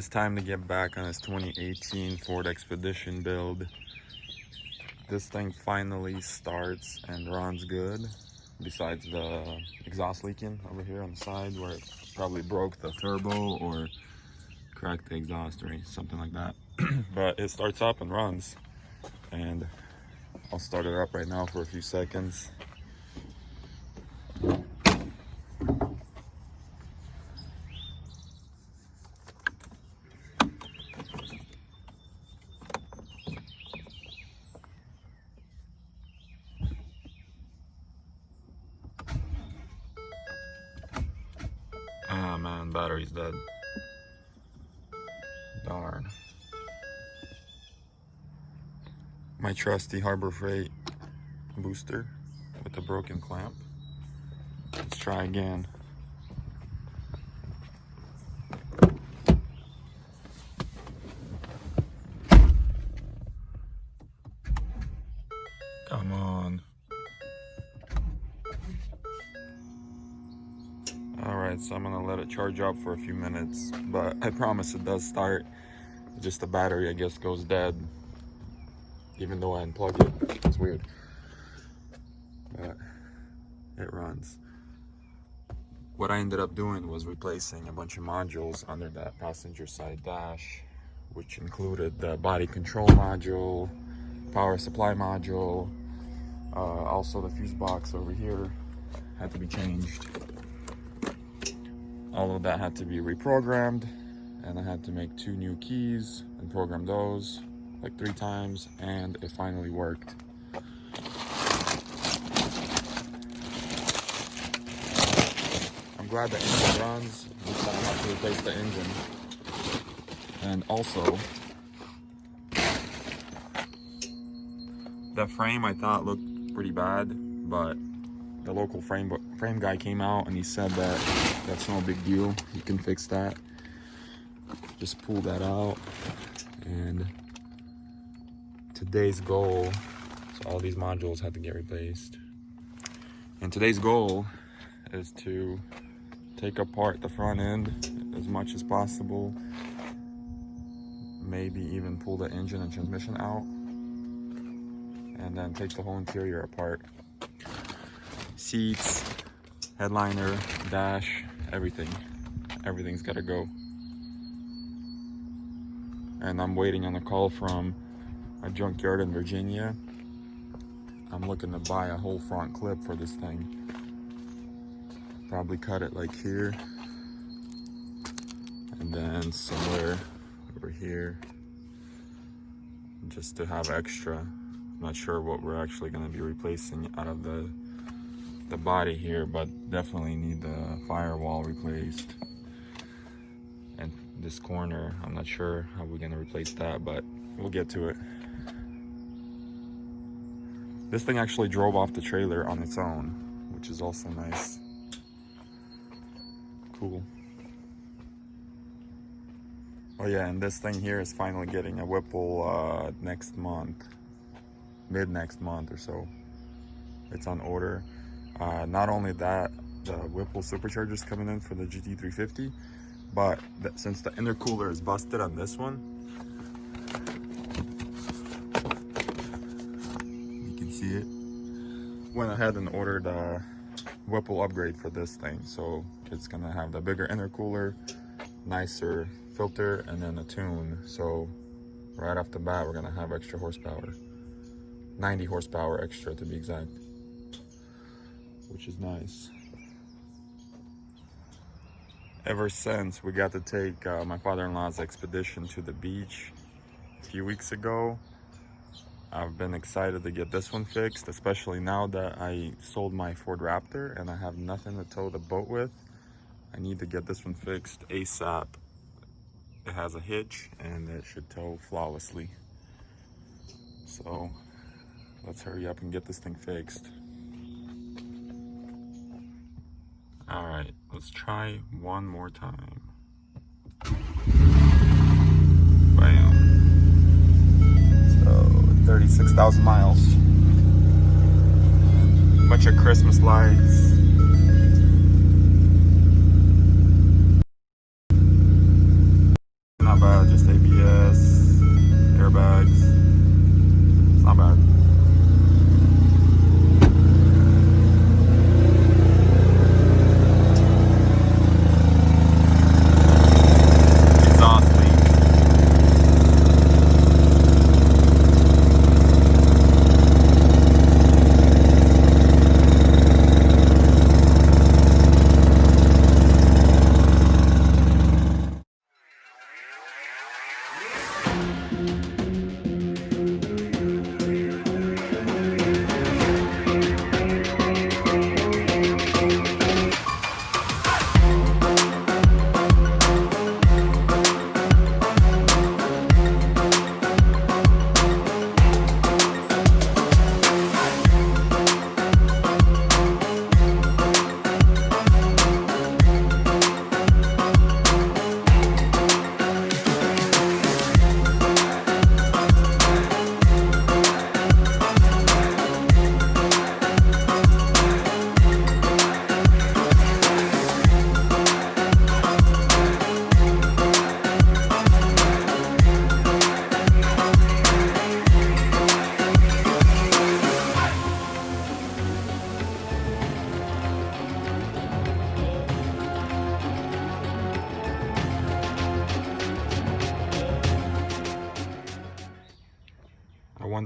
it's time to get back on his 2018 Ford Expedition build. This thing finally starts and runs good, besides the exhaust leaking over here on the side where it probably broke the turbo or cracked the exhaust or something like that. But it starts up and runs, and I'll start it up right now for a few seconds. Ah man, battery's dead. Darn. My trusty Harbor Freight booster with the broken clamp. Let's try again. Come on. Alright, so I'm gonna let it charge up for a few minutes, but I promise it does start. Just the battery, I guess, goes dead, even though I unplugged it. It's weird, but it runs. What I ended up doing was replacing a bunch of modules under that passenger side dash, which included the body control module, power supply module, also the fuse box over here had to be changed. All of that had to be reprogrammed, and I had to make 2 new keys and program those like 3 times, and it finally worked. I'm glad the engine runs. At least I don't have to replace the engine. And also, the frame I thought looked pretty bad, but the local frame guy came out and he said that that's no big deal. You can fix that. Just pull that out. And today's goal, so all these modules had to get replaced. And today's goal is to take apart the front end as much as possible. Maybe even pull the engine and transmission out. And then take the whole interior apart. Seats, headliner, dash, everything. Everything's gotta go. And I'm waiting on a call from a junkyard in Virginia. I'm looking to buy a whole front clip for this thing. Probably cut it like here. And then somewhere over here. Just to have extra. I'm not sure what we're actually gonna be replacing out of the body here, but definitely need the firewall replaced. And this corner, I'm not sure how we're gonna replace that, but we'll get to it. This thing actually drove off the trailer on its own, which is also nice. Cool. Oh yeah, and this thing here is finally getting a Whipple next month, mid next month or so. It's on order. Not only that, the Whipple supercharger's coming in for the GT350, but since the intercooler is busted on this one, you can see it, went ahead and ordered a Whipple upgrade for this thing. So it's gonna have the bigger intercooler, nicer filter, and then a tune. So right off the bat, we're gonna have extra horsepower, 90 horsepower extra to be exact, which is nice. Ever since we got to take my father-in-law's expedition to the beach a few weeks ago, I've been excited to get this one fixed, especially now that I sold my Ford Raptor and I have nothing to tow the boat with. I need to get this one fixed ASAP. It has a hitch and it should tow flawlessly. So let's hurry up and get this thing fixed. All right, let's try one more time. Bam. So 36,000 miles. Bunch of Christmas lights. Not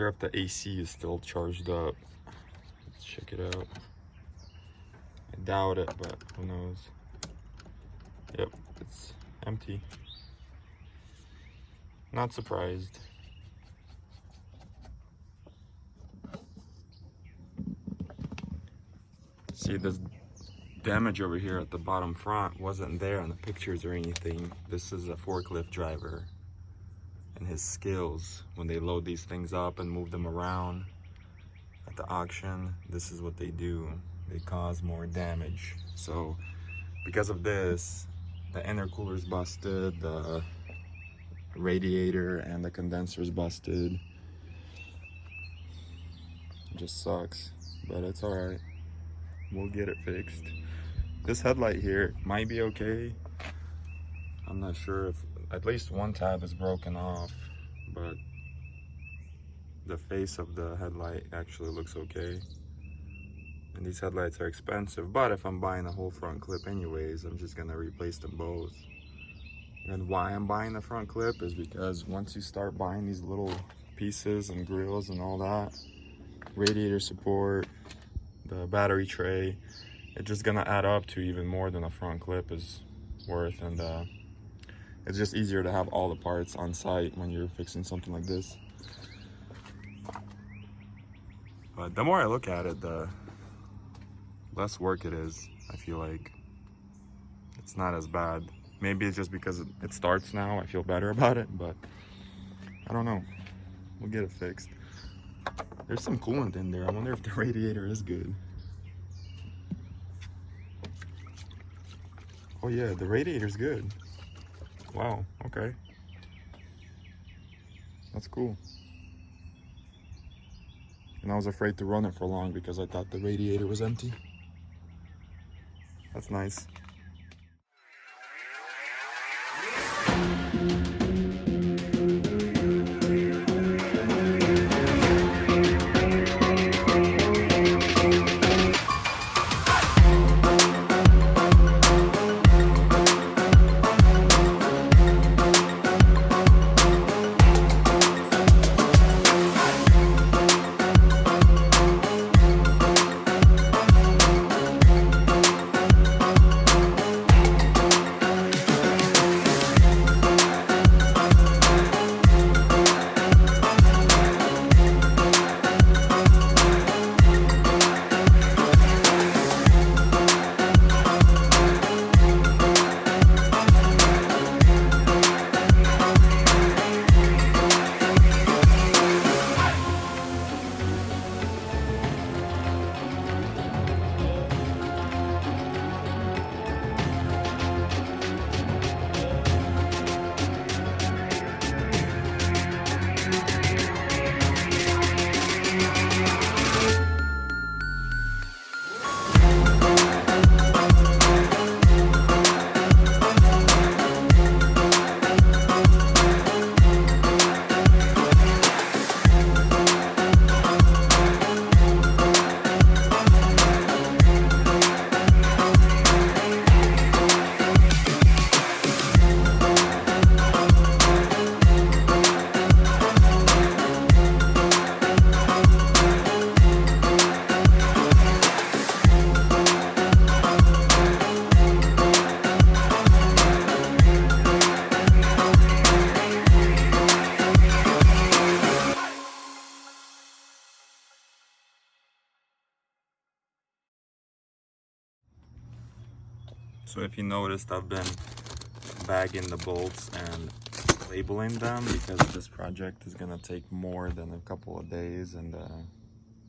wonder if the AC is still charged up. Let's check it out. I doubt it, but who knows. Yep, it's empty. Not surprised. See, this damage over here at the bottom front wasn't there in the pictures or anything. This is a forklift driver and his skills when they load these things up and move them around at the auction. This is what they do. They cause more damage. So because of this, the intercooler's busted, the radiator and the condenser's busted. It just sucks, but it's all right. We'll get it fixed. This headlight here might be okay. I'm not sure if at least one tab is broken off, but the face of the headlight actually looks okay. And these headlights are expensive, but if I'm buying a whole front clip anyways, I'm just gonna replace them both. And why I'm buying the front clip is because once you start buying these little pieces and grills and all that, radiator support, the battery tray, it's just gonna add up to even more than a front clip is worth. And it's just easier to have all the parts on site when you're fixing something like this. But the more I look at it, the less work it is. I feel like it's not as bad. Maybe it's just because it starts now, I feel better about it, but I don't know. We'll get it fixed. There's some coolant in there. I wonder if the radiator is good. Oh yeah, the radiator's good. Wow, okay. That's cool. And I was afraid to run it for long because I thought the radiator was empty. That's nice. So if you noticed, I've been bagging the bolts and labeling them because this project is gonna take more than a couple of days and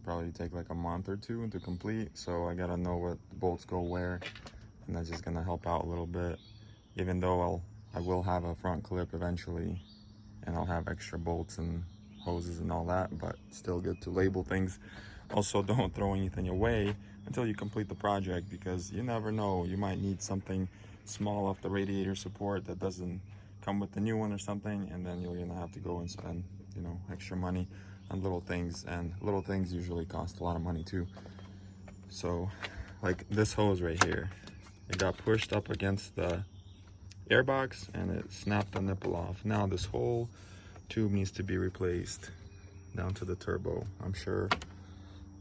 probably take like a month or two to complete. So I gotta know what bolts go where, and that's just gonna help out a little bit. Even though I will have a front clip eventually, and I'll have extra bolts and hoses and all that, but still good to label things. Also, don't throw anything away until you complete the project, because you never know, you might need something small off the radiator support that doesn't come with the new one or something, and then you're gonna have to go and spend, you know, extra money on little things, and little things usually cost a lot of money too. So like this hose right here, it got pushed up against the airbox and it snapped the nipple off. Now this whole tube needs to be replaced. down to the turbo. I'm sure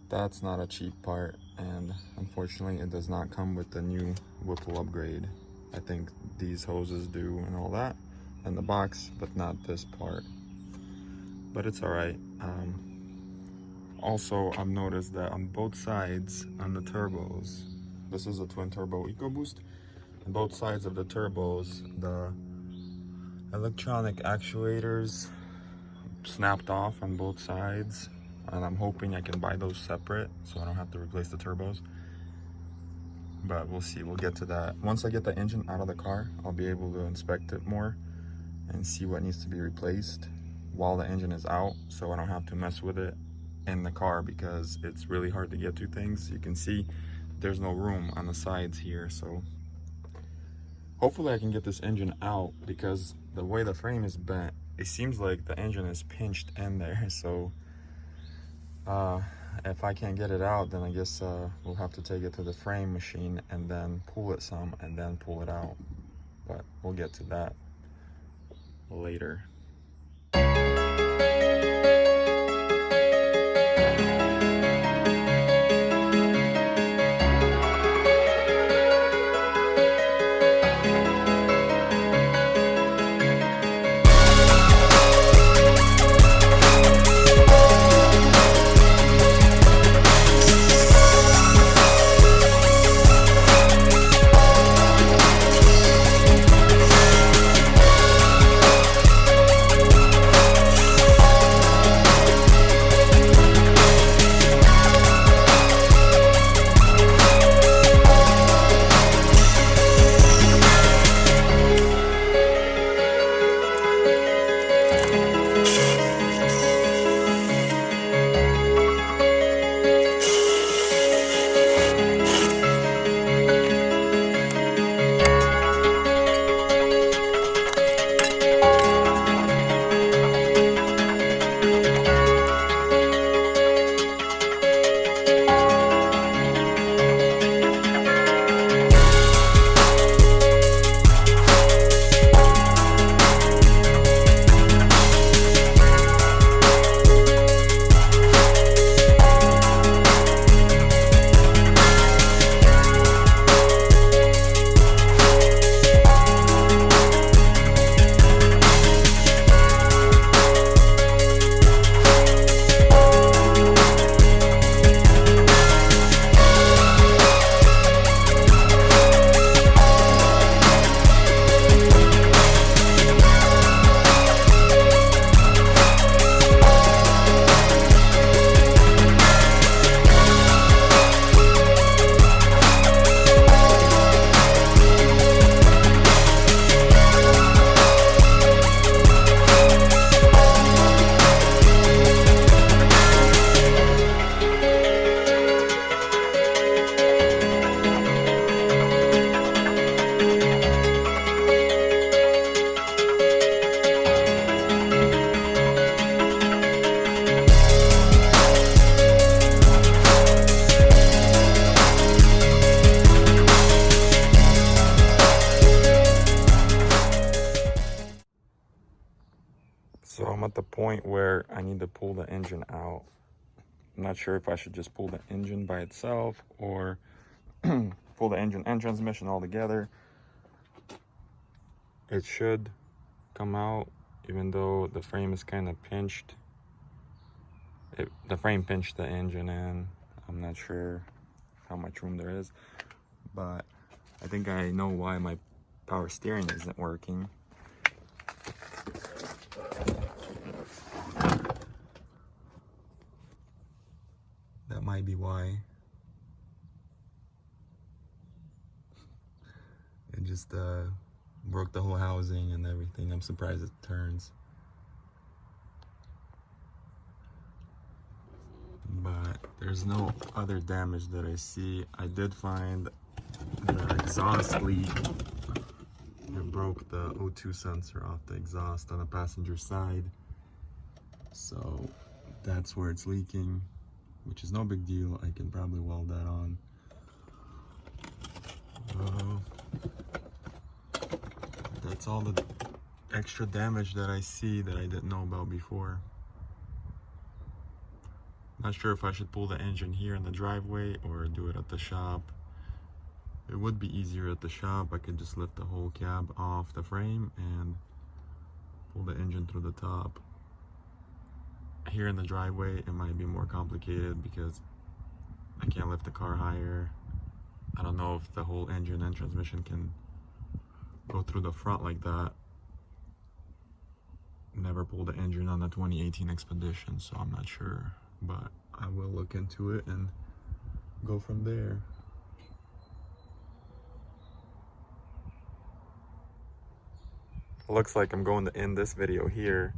that's not a cheap part, and unfortunately it does not come with the new Whipple upgrade. I think these hoses do and all that in the box, but not this part. But it's all right. Also, I've noticed that on both sides on the turbos, this is a twin turbo EcoBoost, on both sides of the turbos, the electronic actuators snapped off on both sides, and I'm hoping I can buy those separate so I don't have to replace the turbos. But we'll see, we'll get to that. Once I get the engine out of the car, I'll be able to inspect it more and see what needs to be replaced while the engine is out, so I don't have to mess with it in the car, because it's really hard to get to things. You can see there's no room on the sides here, so hopefully I can get this engine out, because the way the frame is bent, it seems like the engine is pinched in there. So if I can't get it out, then I guess we'll have to take it to the frame machine and then pull it some and then pull it out. But we'll get to that later. So I'm at the point where I need to pull the engine out. I'm not sure if I should just pull the engine by itself or pull the engine and transmission all together. It should come out, even though the frame is kind of pinched. The frame pinched the engine in. I'm not sure how much room there is, but I think I know why my power steering isn't working. That might be why. It just broke the whole housing and everything. I'm surprised it turns. But there's no other damage that I see. I did find the exhaust leak. It broke the O2 sensor off the exhaust on the passenger side. So that's where it's leaking, which is no big deal. I can probably weld that on. That's all the extra damage that I see that I didn't know about before. Not sure if I should pull the engine here in the driveway or do it at the shop. It would be easier at the shop. I could just lift the whole cab off the frame and pull the engine through the top. Here in the driveway, it might be more complicated because I can't lift the car higher. I don't know if the whole engine and transmission can go through the front like that. Never pulled the engine on the 2018 Expedition, so I'm not sure, but I will look into it and go from there. Looks like I'm going to end this video here.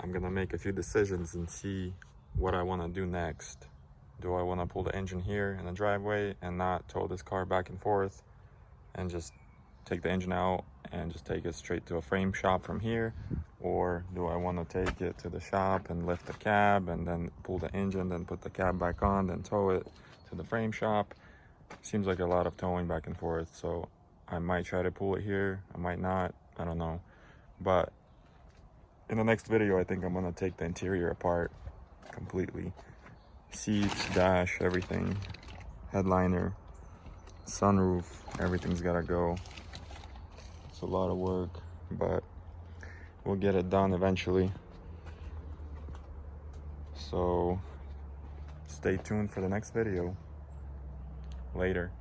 I'm gonna make a few decisions and see what I want to do next. Do I want to pull the engine here in the driveway and not tow this car back and forth and just take the engine out and just take it straight to a frame shop from here? Or do I want to take it to the shop and lift the cab and then pull the engine, then put the cab back on, then tow it to the frame shop? Seems like a lot of towing back and forth, so I might try to pull it here, I might not, I don't know. But in the next video, I think I'm gonna take the interior apart completely. Seats, dash, everything. Headliner, sunroof, everything's gotta go. It's a lot of work, but we'll get it done eventually. So stay tuned for the next video. Later.